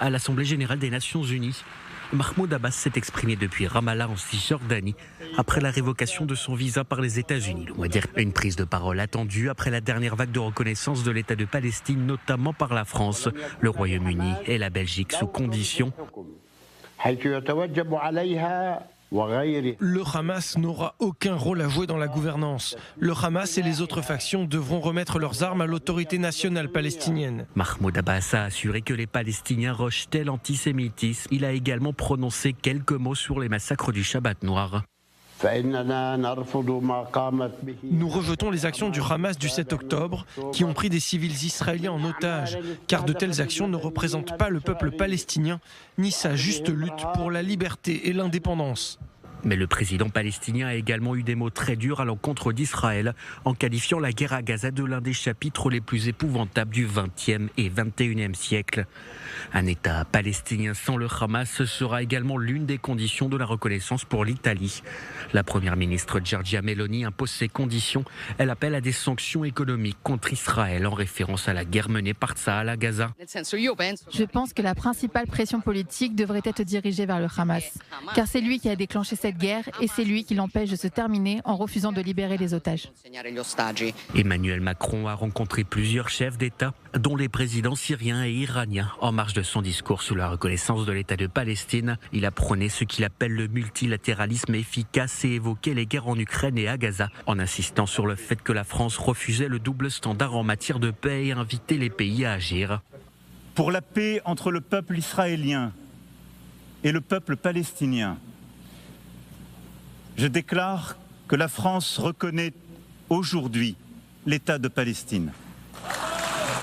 à l'Assemblée générale des Nations unies. Mahmoud Abbas s'est exprimé depuis Ramallah en Cisjordanie après la révocation de son visa par les États-Unis le mois dernier. Une prise de parole attendue après la dernière vague de reconnaissance de l'État de Palestine, notamment par la France, le Royaume-Uni et la Belgique sous condition. Le Hamas n'aura aucun rôle à jouer dans la gouvernance. Le Hamas et les autres factions devront remettre leurs armes à l'autorité nationale palestinienne. Mahmoud Abbas a assuré que les Palestiniens rejetaient l'antisémitisme. Il a également prononcé quelques mots sur les massacres du Shabbat noir. Nous rejetons les actions du Hamas du 7 octobre qui ont pris des civils israéliens en otage, car de telles actions ne représentent pas le peuple palestinien ni sa juste lutte pour la liberté et l'indépendance. Mais le président palestinien a également eu des mots très durs à l'encontre d'Israël en qualifiant la guerre à Gaza de l'un des chapitres les plus épouvantables du XXe et XXIe siècle. Un État palestinien sans le Hamas sera également l'une des conditions de la reconnaissance pour l'Italie. La première ministre Giorgia Meloni impose ces conditions. Elle appelle à des sanctions économiques contre Israël en référence à la guerre menée par Tsahal à Gaza. Je pense que la principale pression politique devrait être dirigée vers le Hamas, car c'est lui qui a déclenché cette guerre et c'est lui qui l'empêche de se terminer en refusant de libérer les otages. Emmanuel Macron a rencontré plusieurs chefs d'État, dont les présidents syriens et iraniens. En marge de son discours sur la reconnaissance de l'État de Palestine, il a prôné ce qu'il appelle le multilatéralisme efficace et évoqué les guerres en Ukraine et à Gaza, en insistant sur le fait que la France refusait le double standard en matière de paix et invitait les pays à agir. Pour la paix entre le peuple israélien et le peuple palestinien, je déclare que la France reconnaît aujourd'hui l'État de Palestine.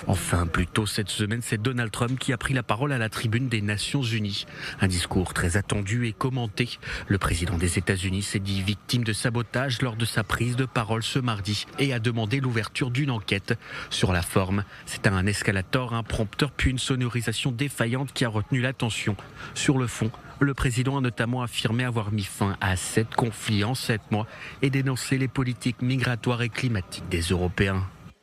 Enfin, plus tôt cette semaine, c'est Donald Trump qui a pris la parole à la tribune des Nations Unies. Un discours très attendu et commenté. Le président des États-Unis s'est dit victime de sabotage lors de sa prise de parole ce mardi et a demandé l'ouverture d'une enquête. Sur la forme, c'est un escalator, un prompteur puis une sonorisation défaillante qui a retenu l'attention. Sur le fond, le président a notamment affirmé avoir mis fin à 7 conflits en 7 mois et dénoncé les politiques migratoires et climatiques des Européens.